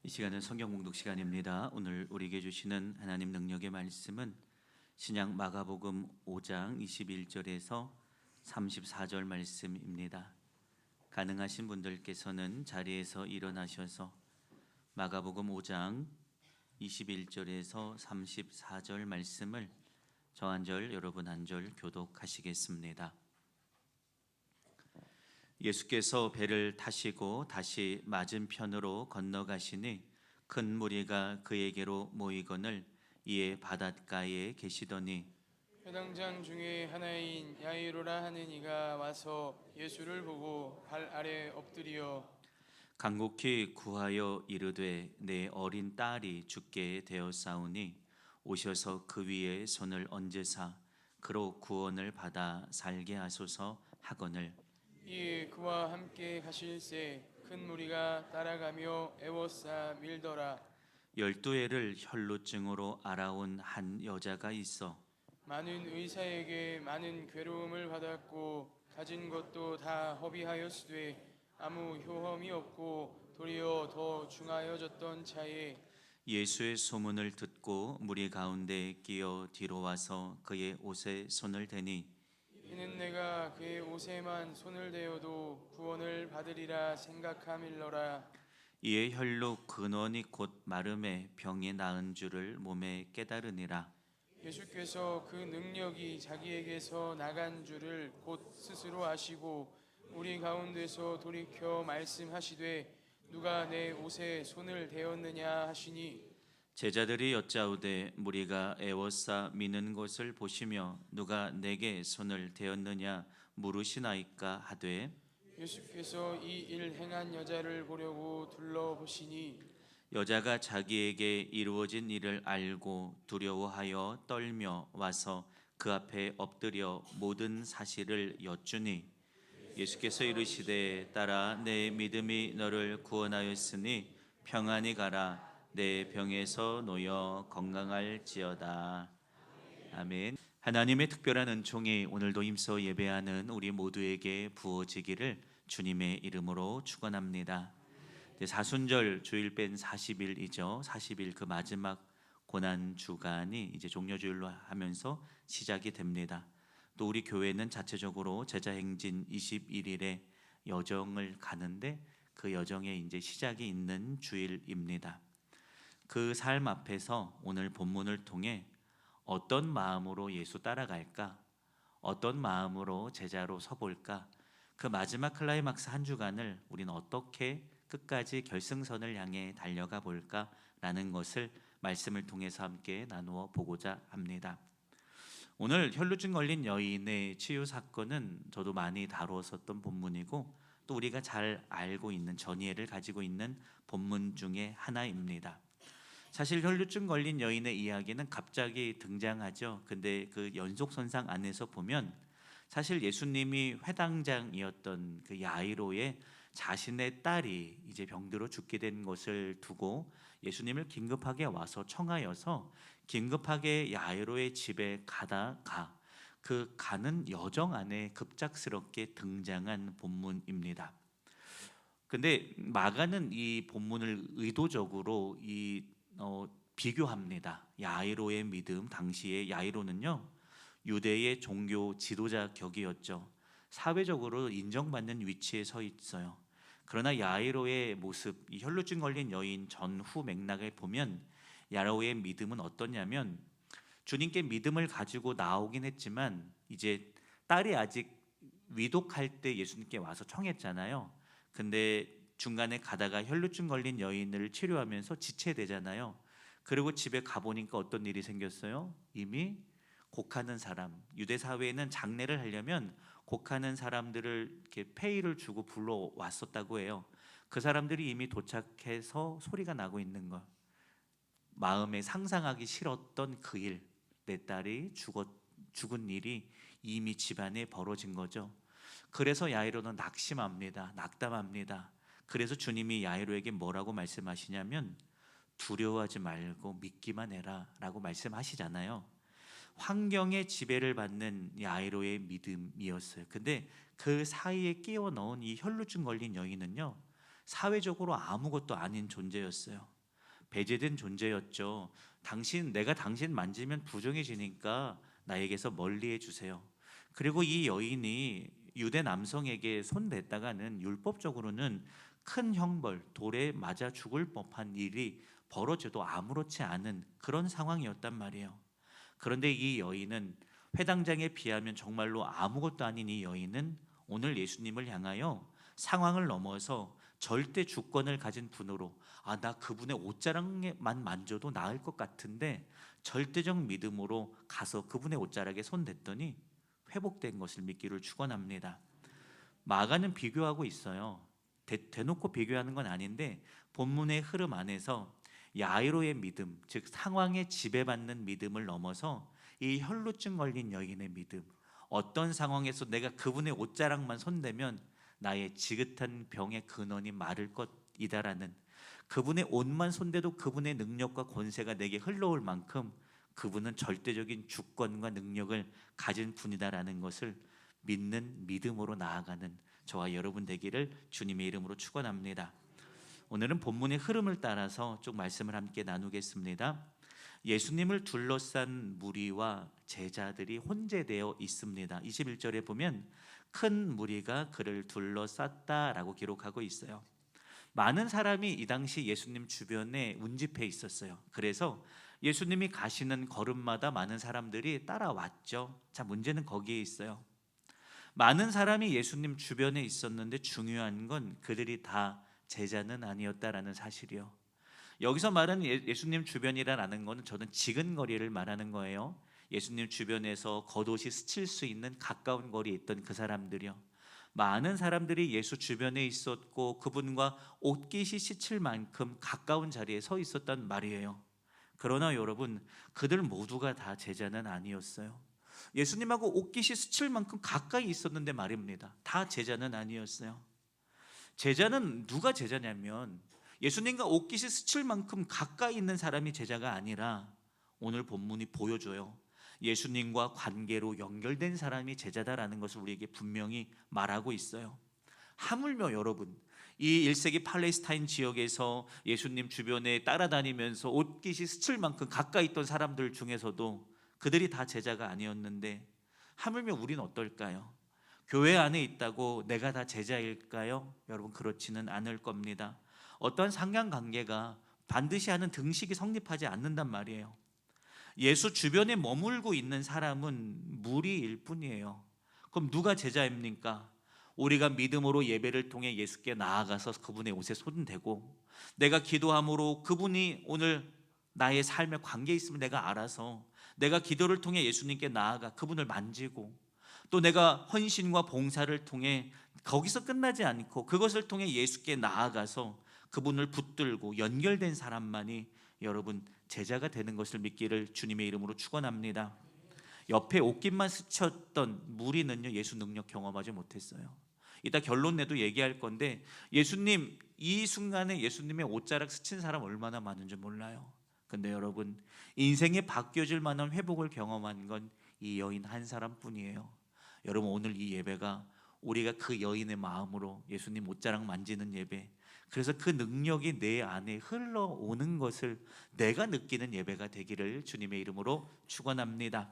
이 시간은 성경 공독 시간입니다. 오늘 우리에게 주시는 하나님 능력의 말씀은 신약 마가복음 5장 21절에서 34절 말씀입니다. 가능하신 분들께서는 자리에서 일어나셔서 마가복음 5장 21절에서 34절 말씀을 저 한 절 여러분 한 절 교독하시겠습니다. 예수께서 배를 타시고 다시 맞은편으로 건너가시니 큰 무리가 그에게로 모이거늘 이에 바닷가에 계시더니 회당장 중에 하나인 야이로라 하는 이가 와서 예수를 보고 발 아래 엎드려 간곡히 구하여 이르되 내 어린 딸이 죽게 되었사오니 오셔서 그 위에 손을 얹으사 그로 구원을 받아 살게 하소서 하거늘 이에 그와 함께 가실새 큰 무리가 따라가며 애워싸 밀더라. 12해를 혈루증으로 알아온 한 여자가 있어 많은 의사에게 많은 괴로움을 받았고 가진 것도 다 허비하였으되 아무 효험이 없고 도리어 더 중하여졌던 차에 예수의 소문을 듣고 무리 가운데 끼어 뒤로 와서 그의 옷에 손을 대니 이는 내가 그의 옷에만 손을 대어도 구원을 받으리라 생각함일러라. 이에 혈로 근원이 곧 마름에 병이 나은 줄을 몸에 깨달으니라. 예수께서 그 능력이 자기에게서 나간 줄을 곧 스스로 아시고 우리 가운데서 돌이켜 말씀하시되 누가 내 옷에 손을 대었느냐 하시니 제자들이 여짜오되 무리가 애워싸 미는 것을 보시며 누가 내게 손을 대었느냐 물으시나이까 하되 예수께서 이 일 행한 여자를 보려고 둘러보시니 여자가 자기에게 이루어진 일을 알고 두려워하여 떨며 와서 그 앞에 엎드려 모든 사실을 여쭈니 예수께서 이르시되 딸아 내 믿음이 너를 구원하였으니 평안히 가라 내 병에서 놓여 건강할지어다. 아멘. 하나님의 특별한 은총이 오늘도 힘써 예배하는 우리 모두에게 부어지기를 주님의 이름으로 축원합니다. 사순절 주일 뺀 40일이죠. 40일 그 마지막 고난 주간이 이제 종려주일로 하면서 시작이 됩니다. 또 우리 교회는 자체적으로 제자행진 21일의 여정을 가는데 그 여정에 이제 시작이 있는 주일입니다. 그 삶 앞에서 오늘 본문을 통해 어떤 마음으로 예수 따라갈까? 어떤 마음으로 제자로 서볼까? 그 마지막 클라이막스 한 주간을 우리는 어떻게 끝까지 결승선을 향해 달려가 볼까라는 것을 말씀을 통해서 함께 나누어 보고자 합니다. 오늘 혈루증 걸린 여인의 치유 사건은 저도 많이 다루었었던 본문이고 또 우리가 잘 알고 있는 전이해를 가지고 있는 본문 중에 하나입니다. 사실 혈루증 걸린 여인의 이야기는 갑자기 등장하죠. 근데 그 연속선상 안에서 보면 사실 예수님이 회당장이었던 그 야이로의 자신의 딸이 이제 병들어 죽게 된 것을 두고 예수님을 긴급하게 와서 청하여서 긴급하게 야이로의 집에 가다가 그 가는 여정 안에 급작스럽게 등장한 본문입니다. 근데 마가는 이 본문을 의도적으로 비교합니다. 야이로의 믿음, 당시에 야이로는요 유대의 종교 지도자 격이었죠. 사회적으로 인정받는 위치에 서 있어요. 그러나 야이로의 모습, 이 혈루증 걸린 여인 전후 맥락을 보면 야이로의 믿음은 어떠냐면 주님께 믿음을 가지고 나오긴 했지만 이제 딸이 아직 위독할 때 예수님께 와서 청했잖아요. 근데 중간에 가다가 혈루증 걸린 여인을 치료하면서 지체되잖아요. 그리고 집에 가보니까 어떤 일이 생겼어요? 이미 곡하는 사람, 유대 사회에는 장례를 하려면 곡하는 사람들을 이렇게 페이를 주고 불러왔었다고 해요. 그 사람들이 이미 도착해서 소리가 나고 있는 거. 마음에 상상하기 싫었던 그 일, 내 딸이 죽은 일이 이미 집안에 벌어진 거죠. 그래서 야이로는 낙심합니다. 낙담합니다. 그래서 주님이 야이로에게 뭐라고 말씀하시냐면 두려워하지 말고 믿기만 해라 라고 말씀하시잖아요. 환경의 지배를 받는 야이로의 믿음이었어요. 근데 그 사이에 끼워 넣은 이 혈루증 걸린 여인은요 사회적으로 아무것도 아닌 존재였어요. 배제된 존재였죠. 내가 당신 만지면 부정해지니까 나에게서 멀리해 주세요. 그리고 이 여인이 유대 남성에게 손댔다가는 율법적으로는 큰 형벌, 돌에 맞아 죽을 법한 일이 벌어져도 아무렇지 않은 그런 상황이었단 말이에요. 그런데 이 여인은, 회당장에 비하면 정말로 아무것도 아닌 이 여인은 오늘 예수님을 향하여 상황을 넘어서 절대 주권을 가진 분으로, 나 그분의 옷자락만 만져도 나을 것 같은데, 절대적 믿음으로 가서 그분의 옷자락에 손댔더니 회복된 것을 믿기를 축원합니다. 마가는 비교하고 있어요. 대놓고 비교하는 건 아닌데 본문의 흐름 안에서 야이로의 믿음, 즉 상황에 지배받는 믿음을 넘어서 이 혈루증 걸린 여인의 믿음, 어떤 상황에서 내가 그분의 옷자락만 손대면 나의 지긋한 병의 근원이 마를 것이다라는, 그분의 옷만 손대도 그분의 능력과 권세가 내게 흘러올 만큼 그분은 절대적인 주권과 능력을 가진 분이다라는 것을 믿는 믿음으로 나아가는 저와 여러분 되기를 주님의 이름으로 축원합니다. 오늘은 본문의 흐름을 따라서 쭉 말씀을 함께 나누겠습니다. 예수님을 둘러싼 무리와 제자들이 혼재되어 있습니다. 21절에 보면 큰 무리가 그를 둘러쌌다라고 기록하고 있어요. 많은 사람이 이 당시 예수님 주변에 운집해 있었어요. 그래서 예수님이 가시는 걸음마다 많은 사람들이 따라왔죠. 자, 문제는 거기에 있어요. 많은 사람이 예수님 주변에 있었는데 중요한 건 그들이 다 제자는 아니었다라는 사실이요. 여기서 말하는 예수님 주변이라는 것은 저는 지근거리를 말하는 거예요. 예수님 주변에서 겉옷이 스칠 수 있는 가까운 거리에 있던 그 사람들이요. 많은 사람들이 예수 주변에 있었고 그분과 옷깃이 스칠 만큼 가까운 자리에 서 있었단 말이에요. 그러나 여러분, 그들 모두가 다 제자는 아니었어요. 예수님하고 옷깃이 스칠 만큼 가까이 있었는데 말입니다. 다 제자는 아니었어요. 제자는 누가 제자냐면 예수님과 옷깃이 스칠 만큼 가까이 있는 사람이 제자가 아니라, 오늘 본문이 보여줘요. 예수님과 관계로 연결된 사람이 제자다라는 것을 우리에게 분명히 말하고 있어요. 하물며 여러분, 이 1세기 팔레스타인 지역에서 예수님 주변에 따라다니면서 옷깃이 스칠 만큼 가까이 있던 사람들 중에서도 그들이 다 제자가 아니었는데, 하물며 우리는 어떨까요? 교회 안에 있다고 내가 다 제자일까요? 여러분, 그렇지는 않을 겁니다. 어떠한 상관관계가 반드시 하는 등식이 성립하지 않는단 말이에요. 예수 주변에 머물고 있는 사람은 무리일 뿐이에요. 그럼 누가 제자입니까? 우리가 믿음으로 예배를 통해 예수께 나아가서 그분의 옷에 손대고, 내가 기도함으로 그분이 오늘 나의 삶에 관계 있음을 내가 알아서 내가 기도를 통해 예수님께 나아가 그분을 만지고, 또 내가 헌신과 봉사를 통해 거기서 끝나지 않고 그것을 통해 예수께 나아가서 그분을 붙들고 연결된 사람만이 여러분 제자가 되는 것을 믿기를 주님의 이름으로 축원합니다. 옆에 옷깃만 스쳤던 무리는요, 예수 능력 경험하지 못했어요. 이따 결론 내도 얘기할 건데, 예수님 이 순간에 예수님의 옷자락 스친 사람 얼마나 많은지 몰라요. 근데 여러분, 인생이 바뀌어질 만한 회복을 경험한 건 이 여인 한 사람뿐이에요. 여러분, 오늘 이 예배가 우리가 그 여인의 마음으로 예수님 옷자락 만지는 예배, 그래서 그 능력이 내 안에 흘러오는 것을 내가 느끼는 예배가 되기를 주님의 이름으로 축원합니다.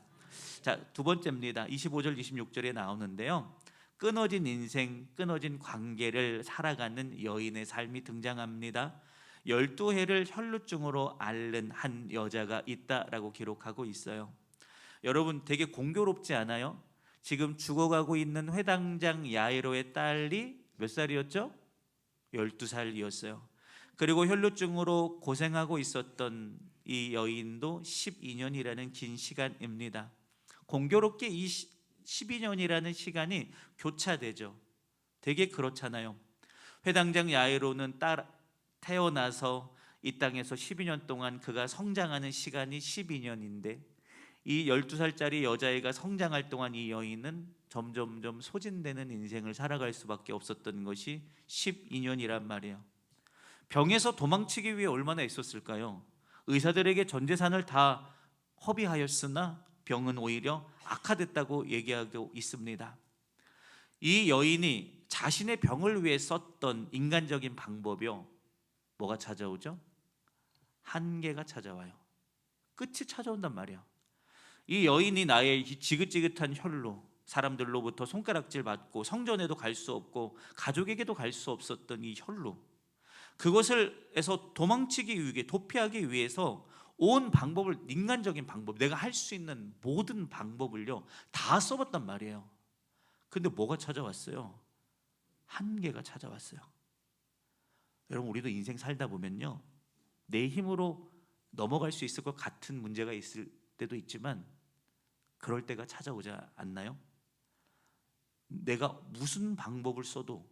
자, 두 번째입니다. 25절 26절에 나오는데요, 끊어진 인생, 끊어진 관계를 살아가는 여인의 삶이 등장합니다. 12해를 혈루증으로 앓는 한 여자가 있다라고 기록하고 있어요. 여러분, 되게 공교롭지 않아요? 지금 죽어가고 있는 회당장 야이로의 딸이 몇 살이었죠? 12살이었어요. 그리고 혈루증으로 고생하고 있었던 이 여인도 12년이라는 긴 시간입니다. 공교롭게 이 12년이라는 시간이 교차되죠. 되게 그렇잖아요. 회당장 야이로는 태어나서 이 땅에서 12년 동안 그가 성장하는 시간이 12년인데, 이 12살짜리 여자애가 성장할 동안 이 여인은 점점점 소진되는 인생을 살아갈 수밖에 없었던 것이 12년이란 말이에요. 병에서 도망치기 위해 얼마나 애썼을까요? 의사들에게 전 재산을 다 허비하였으나 병은 오히려 악화됐다고 얘기하고 있습니다. 이 여인이 자신의 병을 위해 썼던 인간적인 방법이요, 뭐가 찾아오죠? 한계가 찾아와요. 끝이 찾아온단 말이야. 이 여인이 나의 지긋지긋한 혈로 사람들로부터 손가락질 받고 성전에도 갈 수 없고 가족에게도 갈 수 없었던 이 혈로, 그것을에서 도망치기 위해, 도피하기 위해서 온 방법을, 인간적인 방법, 내가 할 수 있는 모든 방법을요 다 써봤단 말이에요. 근데 뭐가 찾아왔어요? 한계가 찾아왔어요. 여러분, 우리도 인생 살다 보면요, 내 힘으로 넘어갈 수 있을 것 같은 문제가 있을 때도 있지만 그럴 때가 찾아오지 않나요? 내가 무슨 방법을 써도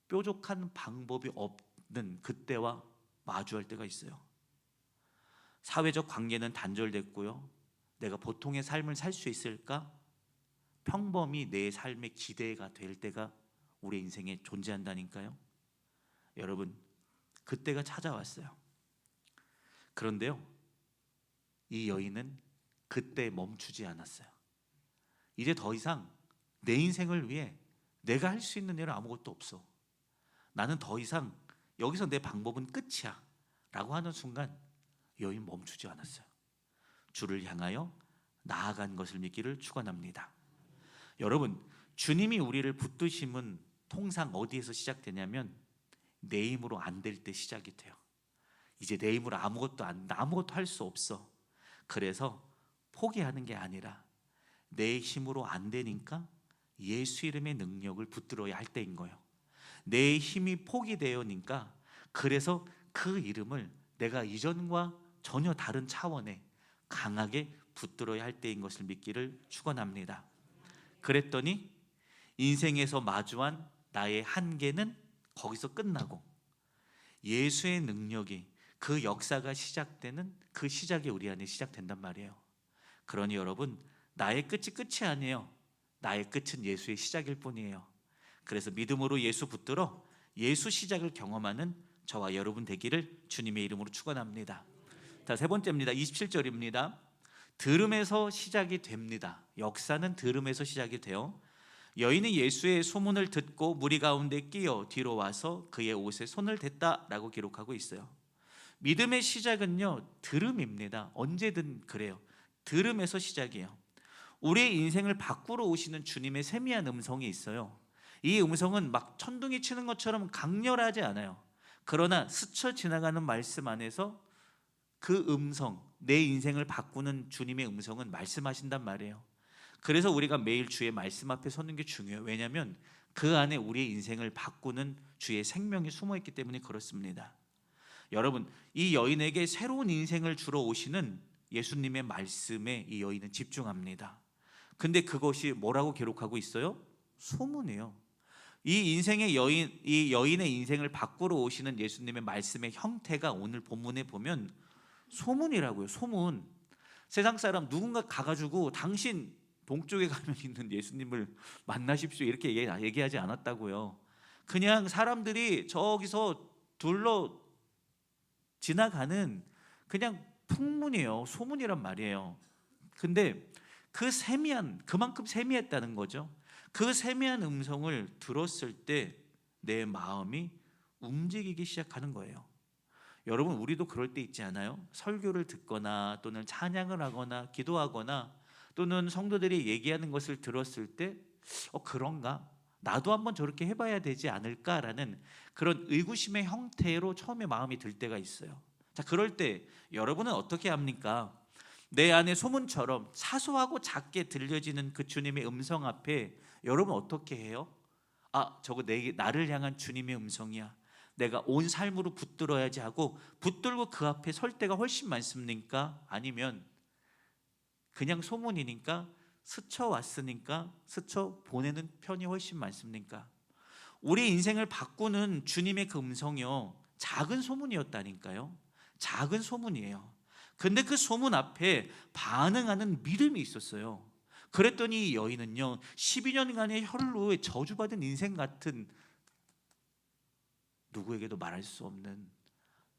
뾰족한 방법이 없는 그때와 마주할 때가 있어요. 사회적 관계는 단절됐고요, 내가 보통의 삶을 살 수 있을까? 평범히 내 삶의 기대가 될 때가 우리 인생에 존재한다니까요. 여러분, 그때가 찾아왔어요. 그런데요, 이 여인은 그때 멈추지 않았어요. 이제 더 이상 내 인생을 위해 내가 할 수 있는 일은 아무것도 없어, 나는 더 이상 여기서 내 방법은 끝이야 라고 하는 순간 여인 멈추지 않았어요. 주를 향하여 나아간 것을 믿기를 축원합니다. 여러분, 주님이 우리를 붙드심은 통상 어디에서 시작되냐면 내 힘으로 안 될 때 시작이 돼요. 이제 내 힘으로 아무것도 할 수 없어. 그래서 포기하는 게 아니라 내 힘으로 안 되니까 예수 이름의 능력을 붙들어야 할 때인 거예요. 내 힘이 포기되어니까, 그래서 그 이름을 내가 이전과 전혀 다른 차원에 강하게 붙들어야 할 때인 것을 믿기를 축원합니다. 그랬더니 인생에서 마주한 나의 한계는 거기서 끝나고 예수의 능력이, 그 역사가 시작되는 그 시작이 우리 안에 시작된단 말이에요. 그러니 여러분, 나의 끝이 아니에요. 나의 끝은 예수의 시작일 뿐이에요. 그래서 믿음으로 예수 붙들어 예수 시작을 경험하는 저와 여러분 되기를 주님의 이름으로 축원합니다. 자, 세 번째입니다. 27절입니다. 들음에서 시작이 됩니다. 역사는 들음에서 시작이 돼요. 여인이 예수의 소문을 듣고 무리 가운데 끼어 뒤로 와서 그의 옷에 손을 댔다라고 기록하고 있어요. 믿음의 시작은요 들음입니다. 언제든 그래요. 들음에서 시작이에요. 우리의 인생을 바꾸러 오시는 주님의 세미한 음성이 있어요. 이 음성은 막 천둥이 치는 것처럼 강렬하지 않아요. 그러나 스쳐 지나가는 말씀 안에서 그 음성, 내 인생을 바꾸는 주님의 음성은 말씀하신단 말이에요. 그래서 우리가 매일 주의 말씀 앞에 서는 게 중요해요. 왜냐하면 그 안에 우리의 인생을 바꾸는 주의 생명이 숨어있기 때문에 그렇습니다. 여러분, 이 여인에게 새로운 인생을 주러 오시는 예수님의 말씀에 이 여인은 집중합니다. 근데 그것이 뭐라고 기록하고 있어요? 소문이에요. 이 여인의 인생을 바꾸러 오시는 예수님의 말씀의 형태가 오늘 본문에 보면 소문이라고요. 소문. 세상 사람 누군가 가가지고 당신 동쪽에 가면 있는 예수님을 만나십시오 이렇게 얘기하지 않았다고요. 그냥 사람들이 저기서 둘러 지나가는 그냥 풍문이에요. 소문이란 말이에요. 근데 그만큼 세미했다는 거죠. 그 세미한 음성을 들었을 때 내 마음이 움직이기 시작하는 거예요. 여러분, 우리도 그럴 때 있지 않아요? 설교를 듣거나 또는 찬양을 하거나 기도하거나 또는 성도들이 얘기하는 것을 들었을 때 그런가? 나도 한번 저렇게 해봐야 되지 않을까라는 그런 의구심의 형태로 처음에 마음이 들 때가 있어요. 자, 그럴 때 여러분은 어떻게 합니까? 내 안에 소문처럼 사소하고 작게 들려지는 그 주님의 음성 앞에 여러분 어떻게 해요? 저거 나를 향한 주님의 음성이야, 내가 온 삶으로 붙들어야지 하고 붙들고 그 앞에 설 때가 훨씬 많습니까? 아니면 그냥 소문이니까 스쳐왔으니까 스쳐 보내는 편이 훨씬 많습니까? 우리 인생을 바꾸는 주님의 그 음성이요, 작은 소문이었다니까요. 작은 소문이에요. 근데 그 소문 앞에 반응하는 믿음이 있었어요. 그랬더니 이 여인은요 12년간의 혈로에 저주받은 인생 같은, 누구에게도 말할 수 없는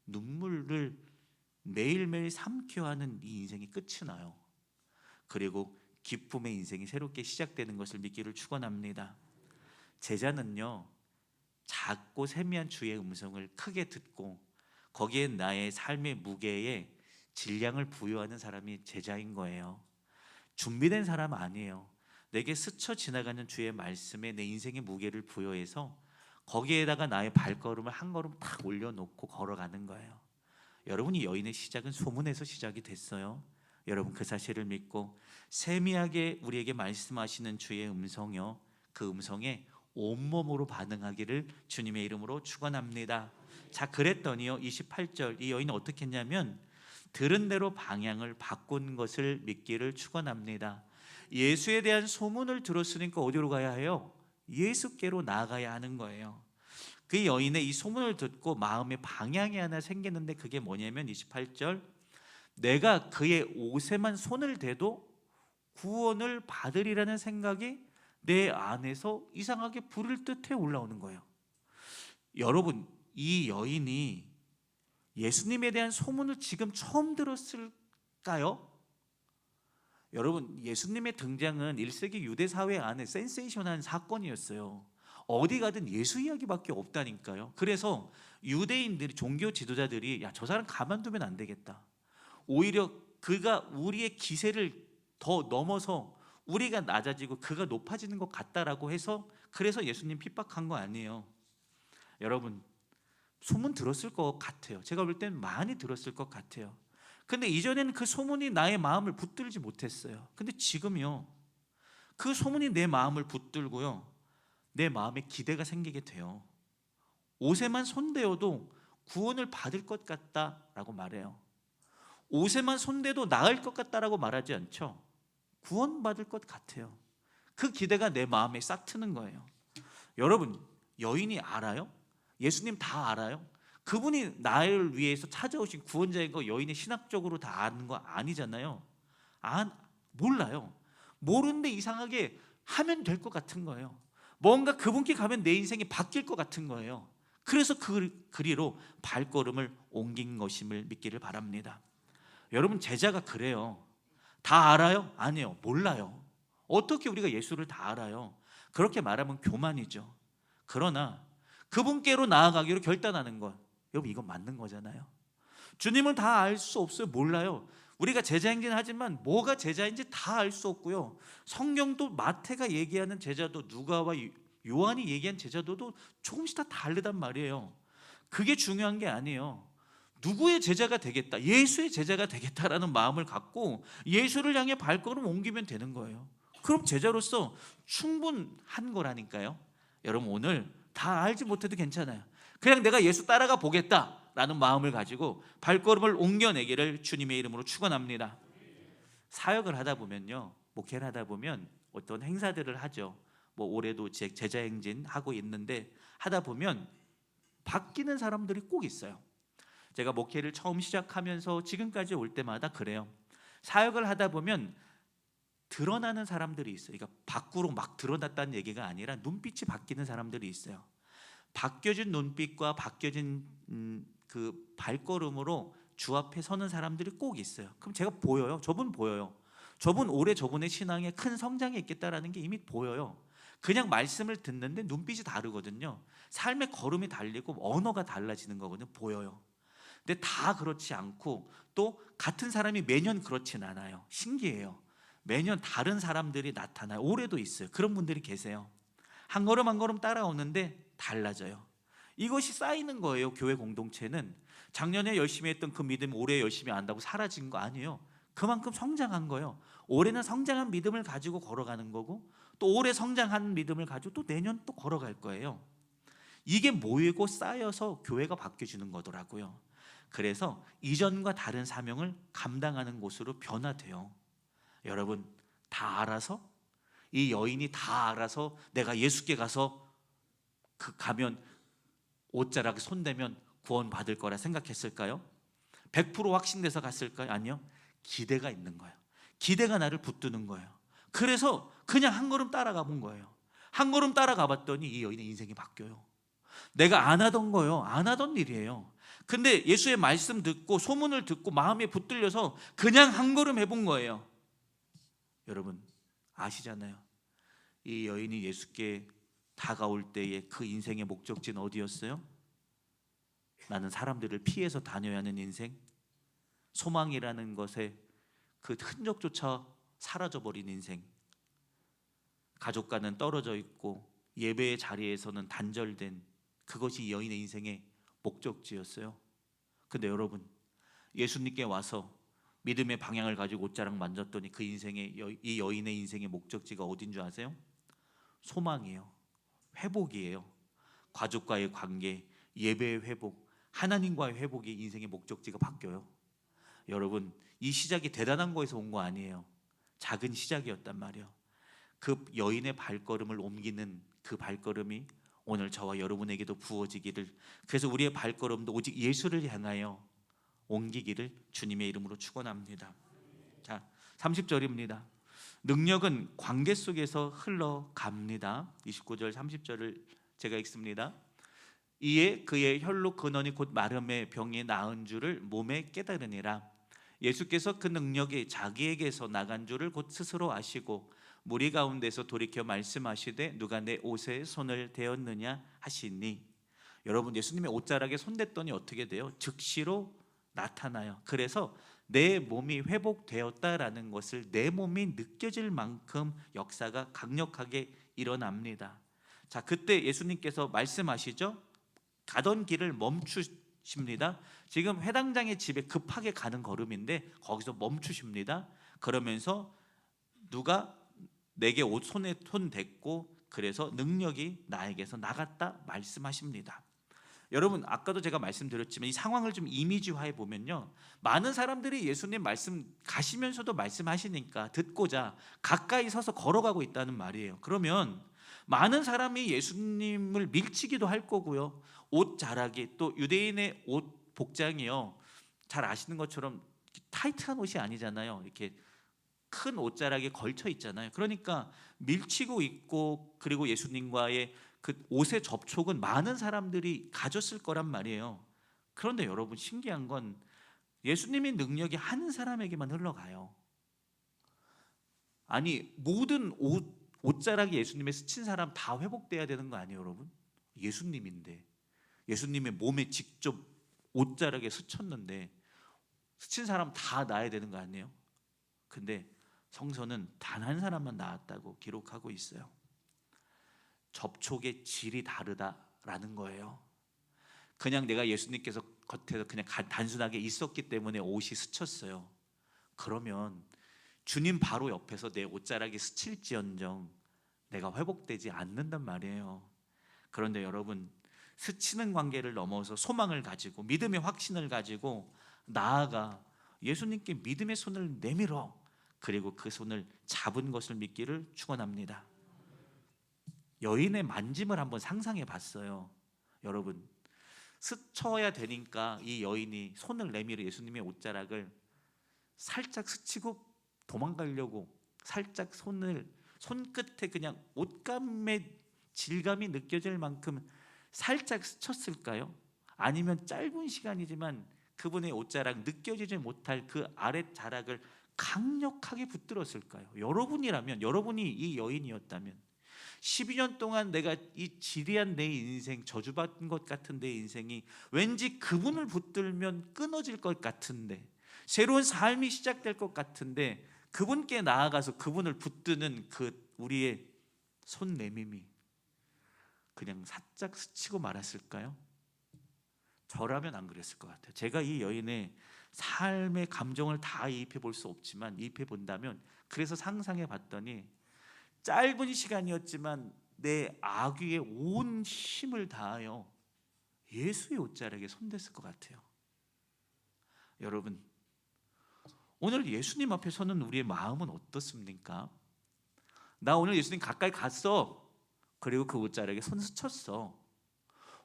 눈물을 매일매일 삼켜 하는 이 인생이 끝이 나요. 그리고 기쁨의 인생이 새롭게 시작되는 것을 믿기를 축원합니다. 제자는요 작고 세미한 주의 음성을 크게 듣고 거기에 나의 삶의 무게에 질량을 부여하는 사람이 제자인 거예요. 준비된 사람 아니에요. 내게 스쳐 지나가는 주의 말씀에 내 인생의 무게를 부여해서 거기에다가 나의 발걸음을 한 걸음 탁 올려놓고 걸어가는 거예요. 여러분이 여인의 시작은 소문에서 시작이 됐어요. 여러분 그 사실을 믿고 세미하게 우리에게 말씀하시는 주의 음성이요, 그 음성에 온몸으로 반응하기를 주님의 이름으로 축원합니다. 자, 그랬더니요 28절 이 여인은 어떻게 했냐면 들은 대로 방향을 바꾼 것을 믿기를 축원합니다. 예수에 대한 소문을 들었으니까 어디로 가야 해요? 예수께로 나아가야 하는 거예요. 그 여인의 이 소문을 듣고 마음의 방향이 하나 생기는데 그게 뭐냐면 28절 내가 그의 옷에만 손을 대도 구원을 받으리라는 생각이 내 안에서 이상하게 불을 듯해 올라오는 거예요. 여러분 이 여인이 예수님에 대한 소문을 지금 처음 들었을까요? 여러분 예수님의 등장은 1세기 유대 사회 안에 센세이션한 사건이었어요. 어디 가든 예수 이야기밖에 없다니까요. 그래서 유대인들이 종교 지도자들이 야, 저 사람 가만두면 안 되겠다. 오히려 그가 우리의 기세를 더 넘어서 우리가 낮아지고 그가 높아지는 것 같다라고 해서 그래서 예수님 핍박한 거 아니에요. 여러분 소문 들었을 것 같아요. 제가 볼 땐 많이 들었을 것 같아요. 근데 이전에는 그 소문이 나의 마음을 붙들지 못했어요. 근데 지금요 그 소문이 내 마음을 붙들고요 내 마음에 기대가 생기게 돼요. 옷에만 손대어도 구원을 받을 것 같다라고 말해요. 옷에만 손대도 나을 것 같다라고 말하지 않죠. 구원받을 것 같아요. 그 기대가 내 마음에 싹 트는 거예요. 여러분 여인이 알아요? 예수님 다 알아요? 그분이 나를 위해서 찾아오신 구원자인 거 여인이 신학적으로 다 아는 거 아니잖아요. 몰라요. 모르는데 이상하게 하면 될 것 같은 거예요. 뭔가 그분께 가면 내 인생이 바뀔 것 같은 거예요. 그래서 그리로 발걸음을 옮긴 것임을 믿기를 바랍니다. 여러분 제자가 그래요. 다 알아요? 아니요, 몰라요. 어떻게 우리가 예수를 다 알아요? 그렇게 말하면 교만이죠. 그러나 그분께로 나아가기로 결단하는 것, 여러분 이건 맞는 거잖아요. 주님을 다 알 수 없어요. 몰라요. 우리가 제자행진 하지만 뭐가 제자인지 다 알 수 없고요. 성경도 마태가 얘기하는 제자도 누가와 요한이 얘기한 제자도도 조금씩 다 다르단 말이에요. 그게 중요한 게 아니에요. 누구의 제자가 되겠다, 예수의 제자가 되겠다라는 마음을 갖고 예수를 향해 발걸음 옮기면 되는 거예요. 그럼 제자로서 충분한 거라니까요. 여러분 오늘 다 알지 못해도 괜찮아요. 그냥 내가 예수 따라가 보겠다라는 마음을 가지고 발걸음을 옮겨내기를 주님의 이름으로 축원합니다. 사역을 하다 보면요, 목회를 하다 보면 어떤 행사들을 하죠. 뭐 올해도 제자행진 하고 있는데 하다 보면 바뀌는 사람들이 꼭 있어요. 제가 목회를 처음 시작하면서 지금까지 올 때마다 그래요. 사역을 하다 보면 드러나는 사람들이 있어요. 그러니까 밖으로 막 드러났다는 얘기가 아니라 눈빛이 바뀌는 사람들이 있어요. 바뀌어진 눈빛과 바뀌어진 그 발걸음으로 주 앞에 서는 사람들이 꼭 있어요. 그럼 제가 보여요. 저분 보여요. 저분 올해 저분의 신앙에 큰 성장이 있겠다라는 게 이미 보여요. 그냥 말씀을 듣는데 눈빛이 다르거든요. 삶의 걸음이 달리고 언어가 달라지는 거거든요. 보여요. 근데 다 그렇지 않고 또 같은 사람이 매년 그렇진 않아요. 신기해요. 매년 다른 사람들이 나타나요. 올해도 있어요. 그런 분들이 계세요. 한 걸음 한 걸음 따라오는데 달라져요. 이것이 쌓이는 거예요. 교회 공동체는 작년에 열심히 했던 그 믿음 올해 열심히 안다고 사라진 거 아니에요. 그만큼 성장한 거예요. 올해는 성장한 믿음을 가지고 걸어가는 거고 또 올해 성장한 믿음을 가지고 또 내년 또 걸어갈 거예요. 이게 모이고 쌓여서 교회가 바뀌어지는 거더라고요. 그래서 이전과 다른 사명을 감당하는 곳으로 변화돼요. 여러분 다 알아서, 이 여인이 다 알아서 내가 예수께 가서 가면 옷자락에 손대면 구원 받을 거라 생각했을까요? 100% 확신돼서 갔을까요? 아니요. 기대가 있는 거예요. 기대가 나를 붙드는 거예요. 그래서 그냥 한 걸음 따라가 본 거예요. 한 걸음 따라가 봤더니 이 여인의 인생이 바뀌어요. 내가 안 하던 거예요. 안 하던 일이에요. 근데 예수의 말씀 듣고 소문을 듣고 마음에 붙들려서 그냥 한 걸음 해본 거예요. 여러분 아시잖아요. 이 여인이 예수께 다가올 때에 그 인생의 목적지는 어디였어요? 나는 사람들을 피해서 다녀야 하는 인생, 소망이라는 것에 그 흔적조차 사라져버린 인생, 가족과는 떨어져 있고 예배의 자리에서는 단절된, 그것이 이 여인의 인생의 목적지였어요. 근데 여러분, 예수님께 와서 믿음의 방향을 가지고 옷자락 만졌더니 그 인생의, 이 여인의 인생의 목적지가 어딘 줄 아세요? 소망이에요. 회복이에요. 가족과의 관계, 예배의 회복, 하나님과의 회복이 인생의 목적지가 바뀌어요. 여러분, 이 시작이 대단한 거에서 온 거 아니에요. 작은 시작이었단 말이에요. 그 여인의 발걸음을 옮기는 그 발걸음이 오늘 저와 여러분에게도 부어지기를, 그래서 우리의 발걸음도 오직 예수를 향하여 옮기기를 주님의 이름으로 축원합니다. 자, 30절입니다. 능력은 관계 속에서 흘러갑니다. 29절 30절을 제가 읽습니다. 이에 그의 혈로 근원이 곧 마름의 병이 나은 줄을 몸에 깨달으니라. 예수께서 그 능력이 자기에게서 나간 줄을 곧 스스로 아시고 무리 가운데서 돌이켜 말씀하시되 누가 내 옷에 손을 대었느냐 하시니. 여러분, 예수님의 옷자락에 손댔더니 어떻게 돼요? 즉시로 나타나요. 그래서 내 몸이 회복되었다라는 것을 내 몸이 느껴질 만큼 역사가 강력하게 일어납니다. 자, 그때 예수님께서 말씀하시죠. 가던 길을 멈추십니다. 지금 회당장의 집에 급하게 가는 걸음인데 거기서 멈추십니다. 그러면서 누가 내게 손에 손 댔고 그래서 능력이 나에게서 나갔다 말씀하십니다. 여러분, 아까도 제가 말씀드렸지만 이 상황을 좀 이미지화해 보면요, 많은 사람들이 예수님 말씀 가시면서도 말씀하시니까 듣고자 가까이 서서 걸어가고 있다는 말이에요. 그러면 많은 사람이 예수님을 밀치기도 할 거고요, 옷 자락이, 또 유대인의 옷 복장이요, 잘 아시는 것처럼 타이트한 옷이 아니잖아요. 이렇게 큰 옷자락에 걸쳐 있잖아요. 그러니까 밀치고 있고, 그리고 예수님과의 그 옷의 접촉은 많은 사람들이 가졌을 거란 말이에요. 그런데 여러분, 신기한 건 예수님의 능력이 한 사람에게만 흘러가요. 아니, 모든 옷자락이 예수님의 스친 사람 다 회복돼야 되는 거 아니에요, 여러분? 예수님인데, 예수님의 몸에 직접 옷자락에 스쳤는데 스친 사람 다 나아야 되는 거 아니에요? 근데 성서는 단 한 사람만 나았다고 기록하고 있어요. 접촉의 질이 다르다라는 거예요. 그냥 내가 예수님께서 겉에서 그냥 단순하게 있었기 때문에 옷이 스쳤어요. 그러면 주님 바로 옆에서 내 옷자락이 스칠지언정 내가 회복되지 않는단 말이에요. 그런데 여러분, 스치는 관계를 넘어서 소망을 가지고 믿음의 확신을 가지고 나아가 예수님께 믿음의 손을 내밀어, 그리고 그 손을 잡은 것을 믿기를 축원합니다. 여인의 만짐을 한번 상상해 봤어요. 여러분, 스쳐야 되니까 이 여인이 손을 내밀어 예수님의 옷자락을 살짝 스치고 도망가려고 살짝 손끝에 그냥 옷감의 질감이 느껴질 만큼 살짝 스쳤을까요? 아니면 짧은 시간이지만 그분의 옷자락 느껴지지 못할 그 아랫자락을 강력하게 붙들었을까요? 여러분이라면, 여러분이 이 여인이었다면 12년 동안 내가 이 지리한 내 인생, 저주받은 것 같은 내 인생이 왠지 그분을 붙들면 끊어질 것 같은데, 새로운 삶이 시작될 것 같은데, 그분께 나아가서 그분을 붙드는 그 우리의 손 내밈이 그냥 살짝 스치고 말았을까요? 저라면 안 그랬을 것 같아요. 제가 이 여인의 삶의 감정을 다 이입해 볼 수 없지만 이입해 본다면, 그래서 상상해 봤더니 짧은 시간이었지만 내 악위에 온 힘을 다하여 예수의 옷자락에 손댔을 것 같아요. 여러분, 오늘 예수님 앞에 서는 우리의 마음은 어떻습니까? 나 오늘 예수님 가까이 갔어. 그리고 그 옷자락에 손 스쳤어.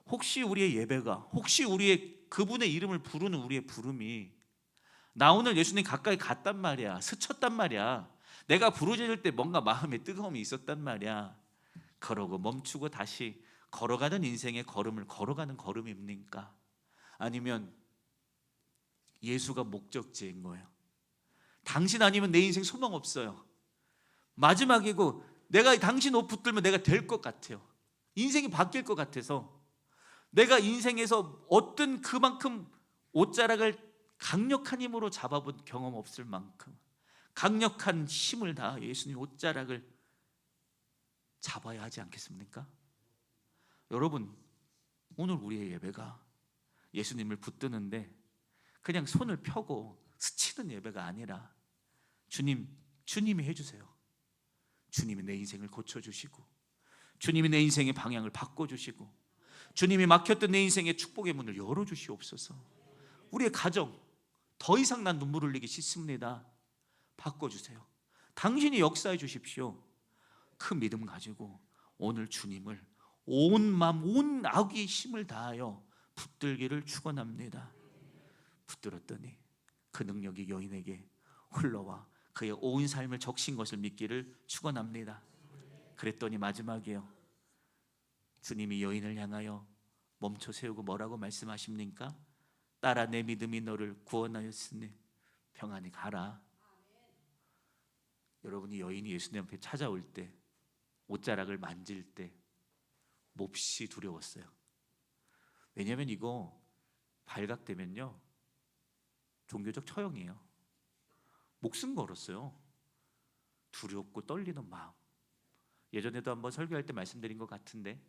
혹시 우리의 예배가, 혹시 우리의 그분의 이름을 부르는 우리의 부름이, 나 오늘 예수님 가까이 갔단 말이야, 스쳤단 말이야, 내가 부르짖을 때 뭔가 마음에 뜨거움이 있었단 말이야, 그러고 멈추고 다시 걸어가는 인생의 걸음을 걸어가는 걸음입니까? 아니면 예수가 목적지인 거예요? 당신 아니면 내 인생 소망 없어요, 마지막이고 내가 당신 옷 붙들면 내가 될 것 같아요, 인생이 바뀔 것 같아서 내가 인생에서 어떤 그만큼 옷자락을 강력한 힘으로 잡아본 경험 없을 만큼 강력한 힘을 다하여 예수님 옷자락을 잡아야 하지 않겠습니까? 여러분, 오늘 우리의 예배가 예수님을 붙드는데 그냥 손을 펴고 스치는 예배가 아니라 주님이 해주세요. 주님이 내 인생을 고쳐주시고, 주님이 내 인생의 방향을 바꿔주시고, 주님이 막혔던 내 인생의 축복의 문을 열어주시옵소서. 우리의 가정, 더 이상 난 눈물 흘리기 싫습니다. 바꿔주세요. 당신이 역사해 주십시오. 그 믿음 가지고 오늘 주님을 온 마음, 온 악의 힘을 다하여 붙들기를 축원합니다. 붙들었더니 그 능력이 여인에게 흘러와 그의 온 삶을 적신 것을 믿기를 축원합니다. 그랬더니 마지막이에요. 주님이 여인을 향하여 멈춰 세우고 뭐라고 말씀하십니까? 딸아, 내 믿음이 너를 구원하였으니 평안히 가라. 여러분이 여인이 예수님 앞에 찾아올 때, 옷자락을 만질 때 몹시 두려웠어요. 왜냐하면 이거 발각되면요 종교적 처형이에요. 목숨 걸었어요. 두렵고 떨리는 마음. 예전에도 한번 설교할 때 말씀드린 것 같은데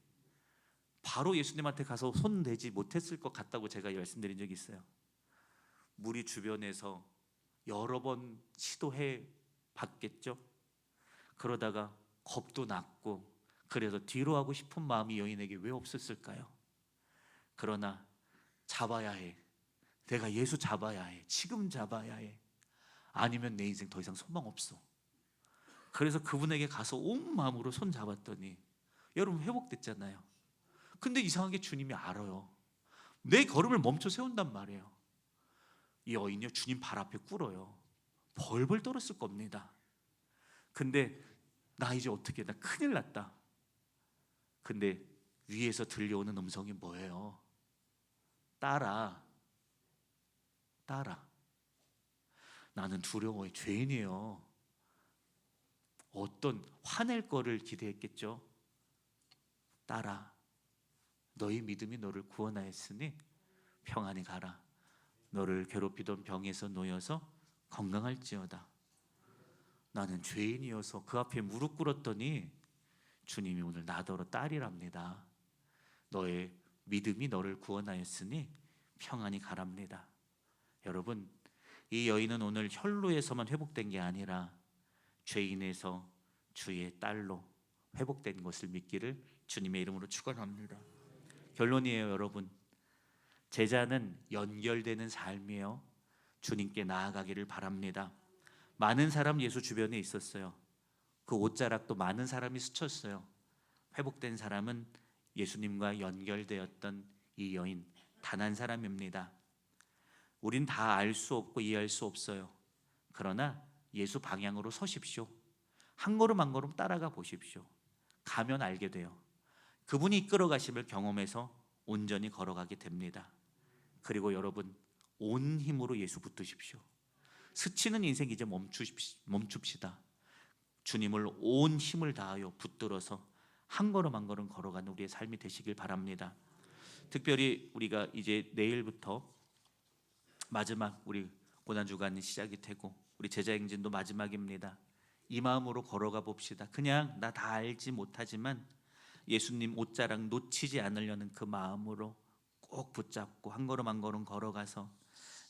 바로 예수님한테 가서 손 대지 못했을 것 같다고 제가 말씀드린 적이 있어요. 무리 주변에서 여러 번 시도해 봤겠죠. 그러다가 겁도 났고 그래서 뒤로 하고 싶은 마음이 여인에게 왜 없었을까요? 그러나 잡아야 해. 내가 예수 잡아야 해. 지금 잡아야 해. 아니면 내 인생 더 이상 소망 없어. 그래서 그분에게 가서 온 마음으로 손 잡았더니 여러분 회복됐잖아요. 근데 이상하게 주님이 알아요. 내 걸음을 멈춰 세운단 말이에요. 이 여인이요 주님 발 앞에 꿇어요. 벌벌 떨었을 겁니다. 근데 나 이제 어떻게, 나 큰일 났다. 근데 위에서 들려오는 음성이 뭐예요? 딸아, 나는 두려워해. 죄인이에요. 어떤 화낼 거를 기대했겠죠. 딸아, 너희 믿음이 너를 구원하였으니 평안히 가라. 너를 괴롭히던 병에서 놓여서 건강할지어다. 나는 죄인이어서 그 앞에 무릎 꿇었더니 주님이 오늘 나더러 딸이랍니다. 너의 믿음이 너를 구원하였으니 평안히 가랍니다. 여러분, 이 여인은 오늘 혈루에서만 회복된 게 아니라 죄인에서 주의 딸로 회복된 것을 믿기를 주님의 이름으로 축원합니다. 결론이에요, 여러분. 제자는 연결되는 삶이에요. 주님께 나아가기를 바랍니다. 많은 사람 예수 주변에 있었어요. 그 옷자락도 많은 사람이 스쳤어요. 회복된 사람은 예수님과 연결되었던 이 여인 단 한 사람입니다. 우린 다 알 수 없고 이해할 수 없어요. 그러나 예수 방향으로 서십시오. 한 걸음 한 걸음 따라가 보십시오. 가면 알게 돼요. 그분이 이끌어 가심을 경험해서 온전히 걸어가게 됩니다. 그리고 여러분, 온 힘으로 예수 붙드십시오. 스치는 인생 이제 멈춥시다. 주님을 온 힘을 다하여 붙들어서 한 걸음 한 걸음 걸어가는 우리의 삶이 되시길 바랍니다. 특별히 우리가 이제 내일부터 마지막 우리 고난주간이 시작이 되고 우리 제자행진도 마지막입니다. 이 마음으로 걸어가 봅시다. 그냥 나 다 알지 못하지만 예수님 옷자락 놓치지 않으려는 그 마음으로 꼭 붙잡고 한 걸음 한 걸음 걸어가서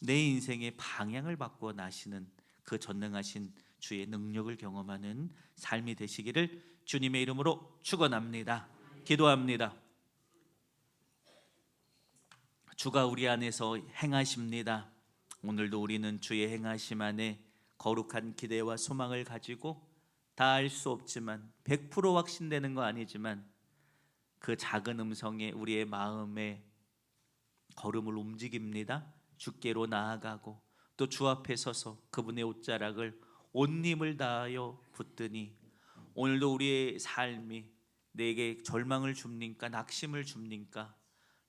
내 인생의 방향을 바꾸어 나시는 그 전능하신 주의 능력을 경험하는 삶이 되시기를 주님의 이름으로 축원합니다. 기도합니다. 주가 우리 안에서 행하십니다. 오늘도 우리는 주의 행하심 안에 거룩한 기대와 소망을 가지고 다 알 수 없지만 100% 확신되는 거 아니지만 그 작은 음성에 우리의 마음에 걸음을 움직입니다. 주께로 나아가고 또 주 앞에 서서 그분의 옷자락을 온 힘을 다하여 붙드니 오늘도 우리의 삶이 내게 절망을 줍니까? 낙심을 줍니까?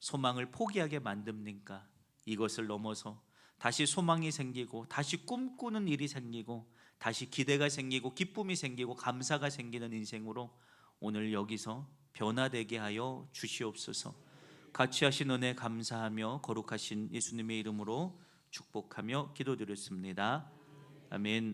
소망을 포기하게 만듭니까? 이것을 넘어서 다시 소망이 생기고 다시 꿈꾸는 일이 생기고 다시 기대가 생기고 기쁨이 생기고 감사가 생기는 인생으로 오늘 여기서 변화되게 하여 주시옵소서. 같이 하신 은혜 감사하며 거룩하신 예수님의 이름으로 축복하며 기도드렸습니다. 아멘.